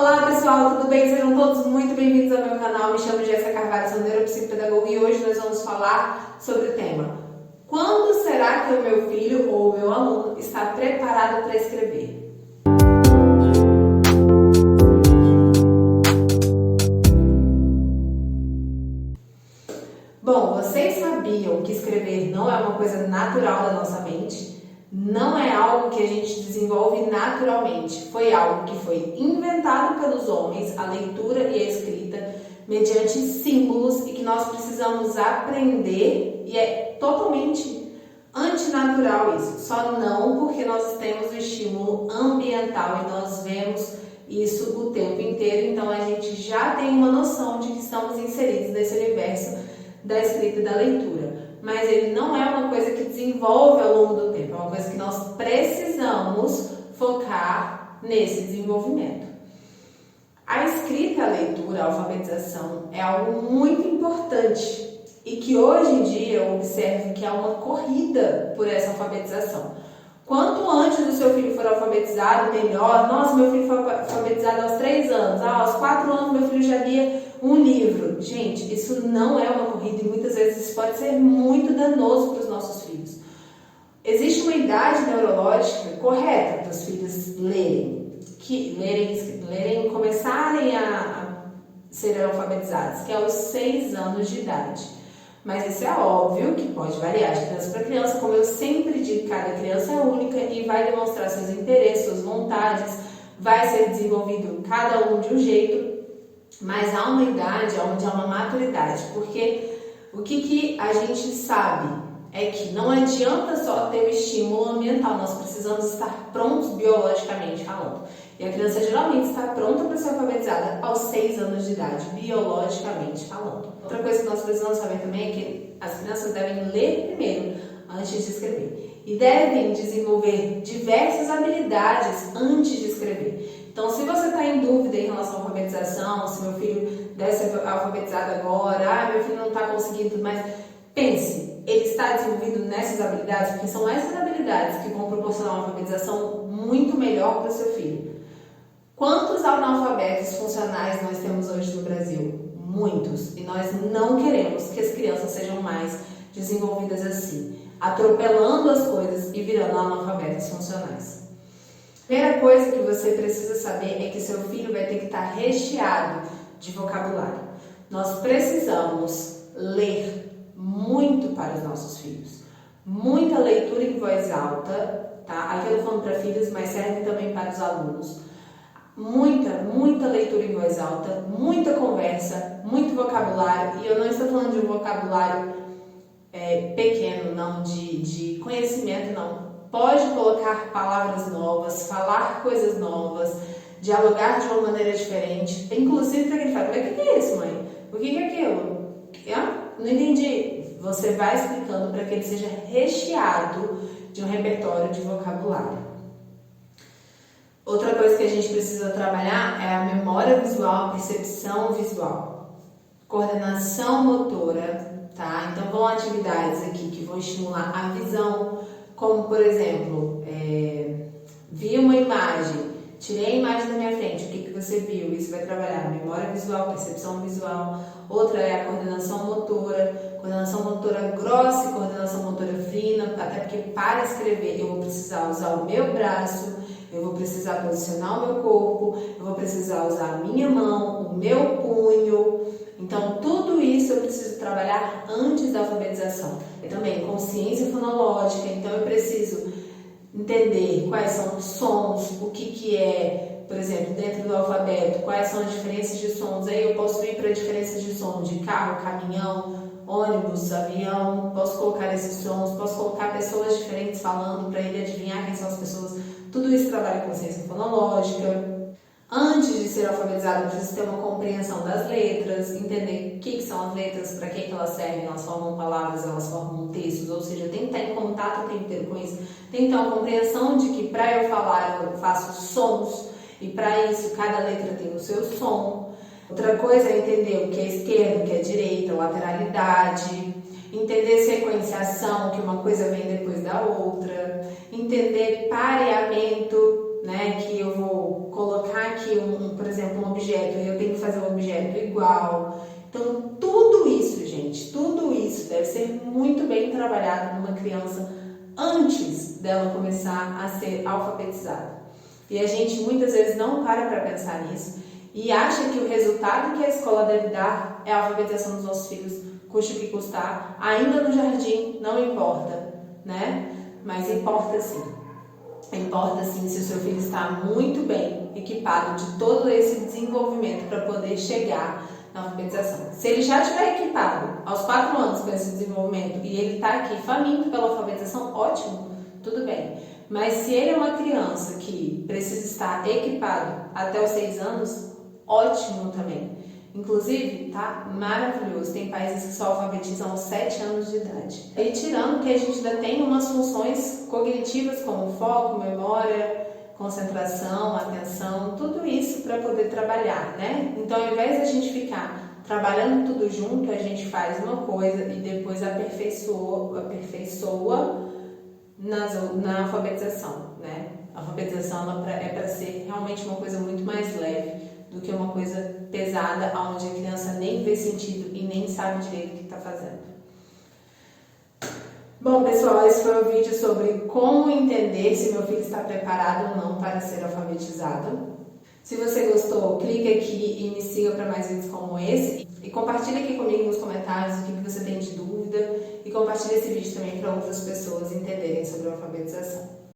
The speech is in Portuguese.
Olá pessoal, tudo bem? Sejam todos muito bem-vindos ao meu canal. Me chamo Jéssica Carvalho, sou neuropsicopedagoga e hoje nós vamos falar sobre o tema: quando será que o meu filho ou o meu aluno está preparado para escrever? Bom, vocês sabiam que escrever não é uma coisa natural da nossa mente? Não é algo que a gente desenvolve naturalmente. Foi algo que foi inventado pelos homens, a leitura e a escrita, mediante símbolos e que nós precisamos aprender, e é totalmente antinatural isso. Só não porque nós temos o estímulo ambiental e nós vemos isso o tempo inteiro, então a gente já tem uma noção de que estamos inseridos nesse universo da escrita e da leitura. Mas ele não é uma coisa que desenvolve ao longo do tempo, é uma coisa que nós precisamos focar nesse desenvolvimento. A escrita, a leitura, a alfabetização é algo muito importante e que hoje em dia eu observo que há uma corrida por essa alfabetização. Quanto antes o seu filho for alfabetizado, melhor. Nossa, meu filho foi alfabetizado aos 3 anos, aos 4 anos meu filho já lia um livro. Gente, isso não é uma corrida e muitas vezes isso pode ser muito danoso para os nossos filhos. Existe uma idade neurológica correta para os filhos começarem a serem alfabetizados, que é aos 6 anos de idade. Mas isso é óbvio que pode variar de criança para criança, como eu sempre digo, cada criança é única e vai demonstrar seus interesses, suas vontades, vai ser desenvolvido cada um de um jeito, mas há uma idade onde há uma maturidade, porque o que a gente sabe é que não adianta só ter o estímulo ambiental, nós precisamos estar prontos biologicamente falando. E a criança geralmente está pronta para ser alfabetizada aos 6 anos de idade, biologicamente falando. Outra coisa que nós precisamos saber também é que as crianças devem ler primeiro, antes de escrever. E devem desenvolver diversas habilidades antes de escrever. Então, se você está em dúvida em relação à alfabetização, se meu filho deve ser alfabetizado agora, meu filho não está conseguindo tudo mais, pense, ele está desenvolvido nessas habilidades, porque são essas habilidades que vão proporcionar uma alfabetização muito melhor para o seu filho. Quantos analfabetos funcionais nós temos hoje no Brasil? Muitos. E nós não queremos que as crianças sejam mais desenvolvidas assim, atropelando as coisas e virando analfabetos funcionais. A primeira coisa que você precisa saber é que seu filho vai ter que estar recheado de vocabulário. Nós precisamos ler muito para os nossos filhos. Muita leitura em voz alta, tá? Aqui eu estou falando para filhos, mas serve também para os alunos. Muita leitura em voz alta, muita conversa, muito vocabulário. E eu não estou falando de um vocabulário pequeno, não, de conhecimento, não. Pode colocar palavras novas, falar coisas novas, dialogar de uma maneira diferente. Inclusive para quem fala, mas o que é isso, mãe? O que é aquilo? Não entendi. Você vai explicando para que ele seja recheado de um repertório de vocabulário. Outra coisa que a gente precisa trabalhar é a memória visual, a percepção visual, coordenação motora, tá? Então vão atividades aqui que vão estimular a visão, como por exemplo, vi uma imagem, tirei a imagem da minha frente, o que você viu? Isso vai trabalhar a memória visual, percepção visual. Outra é a coordenação motora grossa e coordenação motora fina, até porque para escrever eu vou precisar usar o meu braço, eu vou precisar posicionar o meu corpo, eu vou precisar usar a minha mão, o meu punho. Então, tudo isso eu preciso trabalhar antes da alfabetização. E também consciência fonológica, então eu preciso entender quais são os sons, o que é, por exemplo, dentro do alfabeto, quais são as diferenças de sons. Aí eu posso ir para diferenças de som de carro, caminhão, ônibus, avião, posso colocar esses sons, posso colocar pessoas diferentes falando para ele adivinhar quem são as pessoas. Tudo isso trabalha consciência fonológica. Antes de ser alfabetizado, eu preciso ter uma compreensão das letras, entender o que são as letras, para que elas servem, elas formam palavras, elas formam textos, ou seja, tem que estar em contato o tempo inteiro com isso. Tem que ter uma compreensão de que para eu falar eu faço sons, e para isso cada letra tem o seu som. Outra coisa é entender o que é esquerda, o que é direita, lateralidade, entender sequenciação, que uma coisa vem depois da outra, entender pareamento, né? Que eu vou colocar aqui, por exemplo, um objeto e eu tenho que fazer um objeto igual. Então, tudo isso, gente, tudo isso deve ser muito bem trabalhado numa criança antes dela começar a ser alfabetizada. E a gente muitas vezes não para pensar nisso e acha que o resultado que a escola deve dar é a alfabetização dos nossos filhos, custe o que custar, ainda no jardim, não importa, né? Mas importa sim. Importa sim se o seu filho está muito bem equipado de todo esse desenvolvimento para poder chegar na alfabetização. Se ele já estiver equipado aos 4 anos com esse desenvolvimento e ele está aqui faminto pela alfabetização, ótimo, tudo bem. Mas se ele é uma criança que precisa estar equipado até os 6 anos, ótimo também. Inclusive, tá maravilhoso. Tem países que só alfabetizam aos 7 anos de idade. E tirando que a gente ainda tem umas funções cognitivas como foco, memória, concentração, atenção, tudo isso para poder trabalhar, né? Então, ao invés de a gente ficar trabalhando tudo junto, a gente faz uma coisa e depois aperfeiçoa na alfabetização, né? A alfabetização é para ser realmente uma coisa muito mais leve do que uma coisa pesada, onde a criança nem vê sentido e nem sabe direito o que está fazendo. Bom, pessoal, esse foi o vídeo sobre como entender se meu filho está preparado ou não para ser alfabetizado. Se você gostou, clique aqui e me siga para mais vídeos como esse. E compartilhe aqui comigo nos comentários o que você tem de dúvida. E compartilhe esse vídeo também para outras pessoas entenderem sobre a alfabetização.